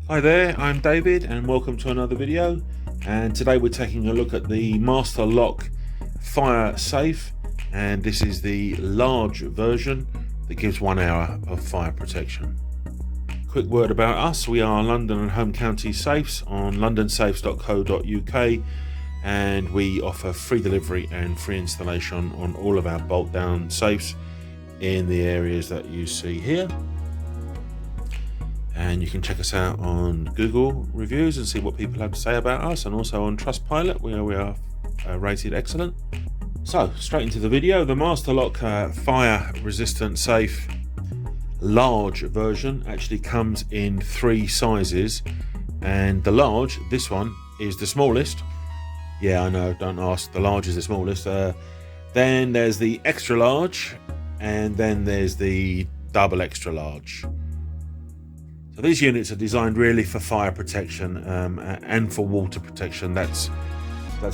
Hi there, I'm David and welcome to another video, and today we're taking a look at the Master Lock Fire Safe, and this is the large version that gives 1 hour of fire protection. Quick word about us: we are London and Home County Safes on londonsafes.co.uk, and we offer free delivery and free installation on all of our bolt down safes in the areas that you see here. And you can check us out on Google reviews and see what people have to say about us, and also on Trustpilot, where we are rated excellent. So straight into the video. The Master Lock Fire Resistant Safe large version actually comes in 3 sizes, and the large, this one, is the smallest. Yeah, I know, don't ask, the large is the smallest. Then there's the extra large, and then there's the double extra large. So these units are designed really for fire protection and for water protection. That's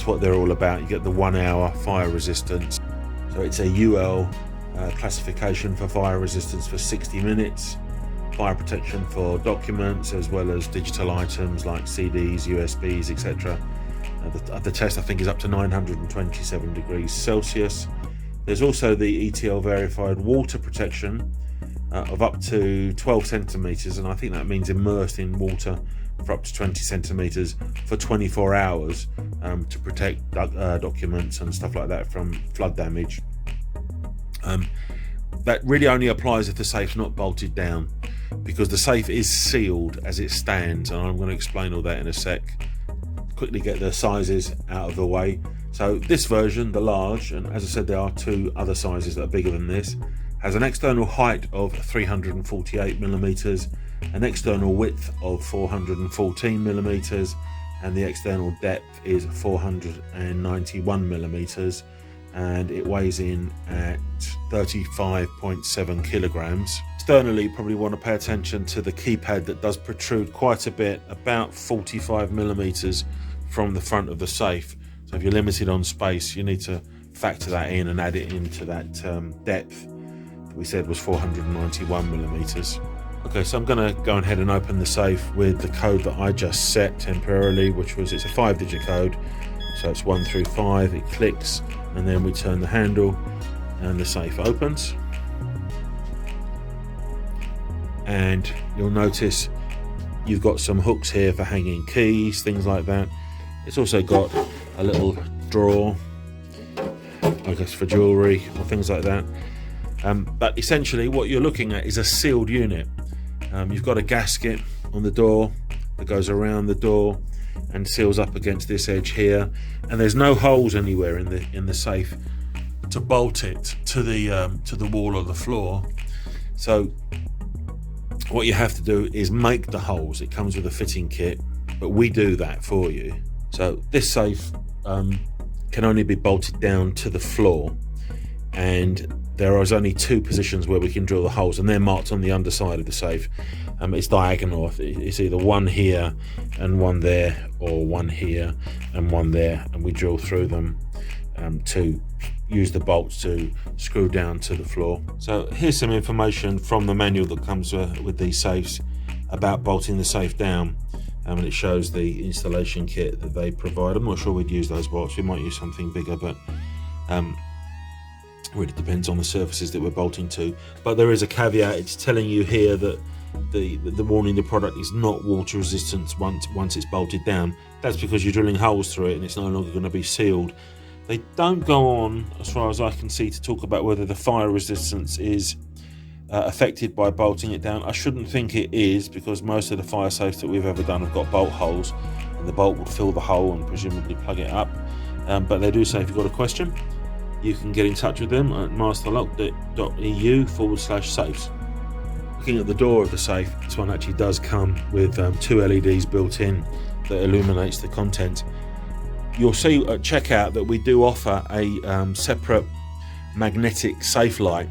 what they're all about. You get the 1 hour fire resistance. So it's a UL classification for fire resistance for 60 minutes, fire protection for documents as well as digital items like CDs, USBs, etc. The test, I think, is up to 927 degrees Celsius. There's also the ETL verified water protection of up to 12 centimeters, and I think that means immersed in water for up to 20 centimeters for 24 hours to protect documents and stuff like that from flood damage. That really only applies if the safe's not bolted down, because the safe is sealed as it stands, and I'm going to explain all that in a sec. Quickly get the sizes out of the way. So this version, the large, and as I said, there are 2 other sizes that are bigger than this, has an external height of 348 millimeters, an external width of 414 millimeters, and the external depth is 491 millimeters, and it weighs in at 35.7 kilograms. Externally, you probably want to pay attention to the keypad that does protrude quite a bit, about 45 millimeters from the front of the safe. So if you're limited on space, you need to factor that in and add it into that depth we said was 491 millimeters. Okay, so I'm going to go ahead and open the safe with the code that I just set temporarily, which was, it's a 5-digit code, so it's 1 through 5. It clicks, and then we turn the handle and the safe opens. And you'll notice you've got some hooks here for hanging keys, things like that. It's also got a little drawer, I guess, for jewelry or things like that. But essentially what you're looking at is a sealed unit. You've got a gasket on the door that goes around the door and seals up against this edge here, and there's no holes anywhere in the safe to bolt it to the wall or the floor. So what you have to do is make the holes. It comes with a fitting kit, but we do that for you. So this safe can only be bolted down to the floor, and there is only 2 positions where we can drill the holes, and they're marked on the underside of the safe. It's diagonal. It's either one here and one there, or one here and one there, and we drill through them to use the bolts to screw down to the floor. So here's some information from the manual that comes with these safes about bolting the safe down, and it shows the installation kit that they provide. I'm not sure we'd use those bolts. We might use something bigger, but really depends on the surfaces that we're bolting to. But there is a caveat. It's telling you here that the warning, the product is not water resistant once it's bolted down. That's because you're drilling holes through it and it's no longer going to be sealed. They don't go on, as far as I can see, to talk about whether the fire resistance is affected by bolting it down. I shouldn't think it is, because most of the fire safes that we've ever done have got bolt holes, and the bolt would fill the hole and presumably plug it up. But they do say if you've got a question, you can get in touch with them at masterlock.eu/safes. Looking at the door of the safe, this one actually does come with 2 LEDs built in that illuminates the content. You'll see at checkout that we do offer a separate magnetic safe light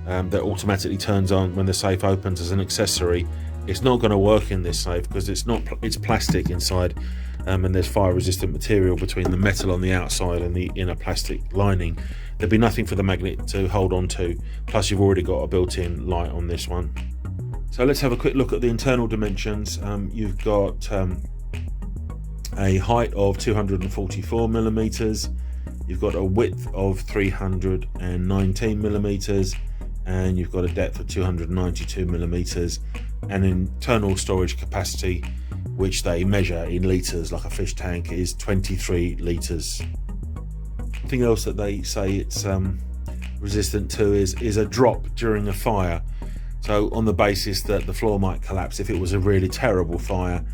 that automatically turns on when the safe opens as an accessory. It's not going to work in this safe because it's plastic inside, and there's fire resistant material between the metal on the outside and the inner plastic lining. There'd be nothing for the magnet to hold on to, plus you've already got a built-in light on this one. So let's have a quick look at the internal dimensions. You've got a height of 244 millimeters. You've got a width of 319 millimeters, and you've got a depth of 292 millimeters, and internal storage capacity, which they measure in liters like a fish tank, is 23 liters. Something else that they say it's resistant to is a drop during a fire. So on the basis that the floor might collapse if it was a really terrible fire,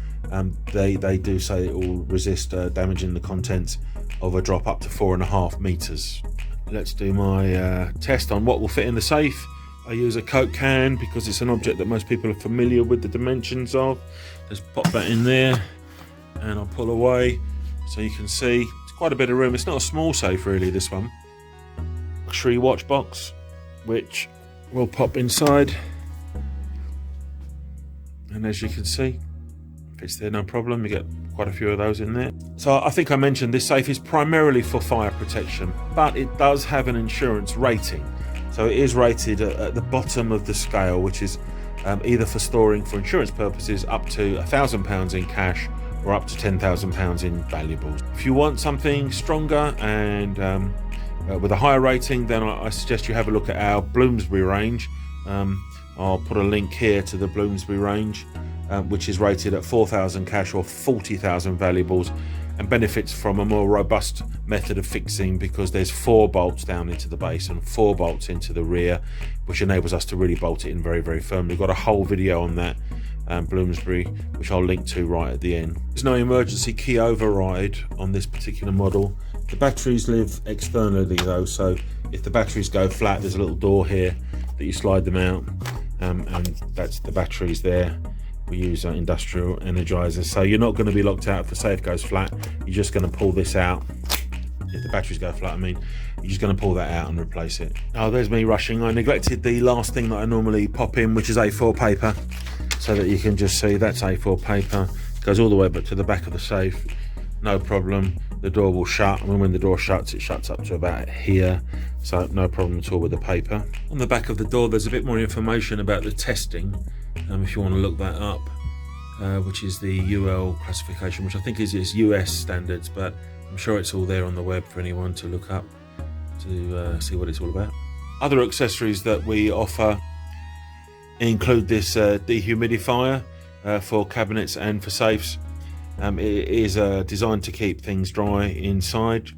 they do say it will resist damaging the contents of a drop up to 4.5 meters. Let's do my test on what will fit in the safe. I use a Coke can because it's an object that most people are familiar with the dimensions of. Just pop that in there and I'll pull away so you can see it's quite a bit of room. It's not a small safe really, this one. Luxury watch box, which will pop inside, and as you can see, fits there no problem. You get quite a few of those in there. So I think I mentioned this safe is primarily for fire protection, but it does have an insurance rating. So it is rated at the bottom of the scale, which is either for storing for insurance purposes up to £1,000 in cash or up to £10,000 in valuables. If you want something stronger and with a higher rating, then I suggest you have a look at our Bloomsbury range. I'll put a link here to the Bloomsbury range, which is rated at 4,000 cash or 40,000 valuables, and benefits from a more robust method of fixing because there's 4 bolts down into the base and 4 bolts into the rear, which enables us to really bolt it in very, very firmly. We've got a whole video on that, Bloomsbury, which I'll link to right at the end. There's no emergency key override on this particular model. The batteries live externally though, so if the batteries go flat, there's a little door here that you slide them out, and that's the batteries there. We use industrial energizers, so you're not going to be locked out if the safe goes flat. You're just going to pull this out. If the batteries go flat, you're just going to pull that out and replace it. Oh, there's me rushing. I neglected the last thing that I normally pop in, which is A4 paper, so that you can just see that's A4 paper. It goes all the way up to the back of the safe, no problem. The door will shut, and when the door shuts, it shuts up to about here, so no problem at all with the paper. On the back of the door, there's a bit more information about the testing, if you want to look that up, which is the UL classification, which I think is US standards, but I'm sure it's all there on the web for anyone to look up to see what it's all about. Other accessories that we offer include this dehumidifier for cabinets and for safes. It is designed to keep things dry inside,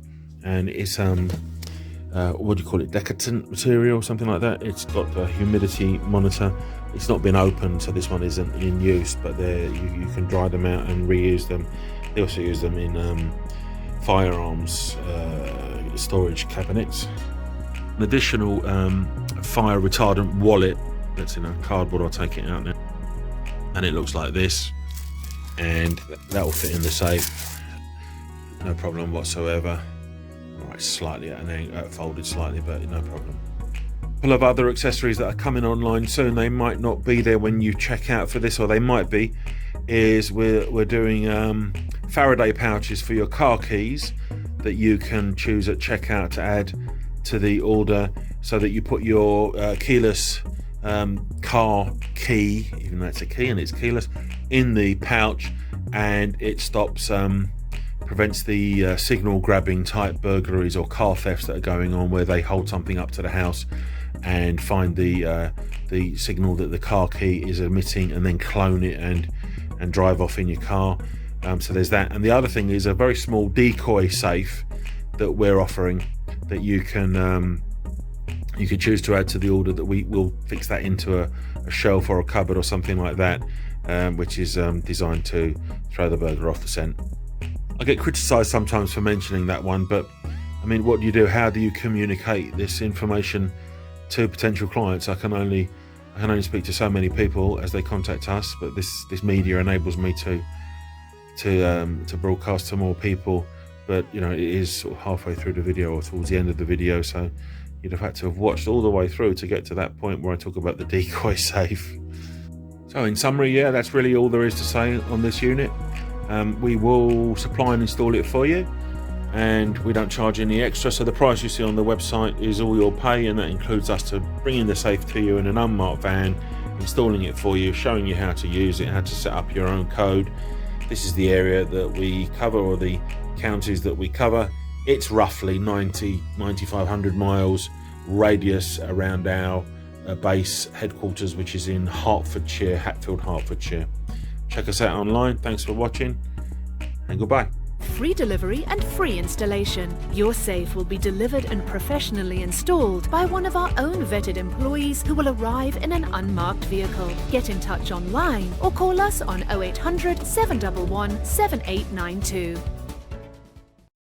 and it's what do you call it, decadent material, something like that. It's got a humidity monitor. It's not been opened, so this one isn't in use, but you can dry them out and reuse them. They also use them in firearms storage cabinets. An additional fire retardant wallet that's in a cardboard. I'll take it out now, and it looks like this, and that will fit in the safe, no problem whatsoever. Alright, slightly at an angle, folded slightly, but no problem. A couple of other accessories that are coming online soon. They might not be there when you check out for this, or they might be. Is we're doing Faraday pouches for your car keys that you can choose at checkout to add to the order, so that you put your keyless car key, even though it's a key and it's keyless, in the pouch, and it stops prevents the signal grabbing type burglaries or car thefts that are going on, where they hold something up to the house and find the signal that the car key is emitting, and then clone it and drive off in your car. So there's that. And the other thing is a very small decoy safe that we're offering, that you can choose to add to the order, that we will fix that into a shelf or a cupboard or something like that, which is designed to throw the burglar off the scent. I get criticised sometimes for mentioning that one, but I mean, what do you do? How do you communicate this information to potential clients? I can only speak to so many people as they contact us, but this media enables me to broadcast to more people. But you know, it is sort of halfway through the video or towards the end of the video, so you'd have had to have watched all the way through to get to that point where I talk about the decoy safe. So in summary, yeah, that's really all there is to say on this unit. We will supply and install it for you. and we don't charge any extra, so the price you see on the website is all you'll pay, and that includes us to bringing the safe to you in an unmarked van, installing it for you, showing you how to use it, how to set up your own code. This is the area that we cover, or the counties that we cover. It's roughly 9,500 miles radius around our base headquarters, which is in Hertfordshire, Hatfield, Hertfordshire. Check us out online. Thanks for watching, and goodbye. Free delivery and free installation. Your safe will be delivered and professionally installed by one of our own vetted employees who will arrive in an unmarked vehicle. Get in touch online or call us on 0800 711 7892.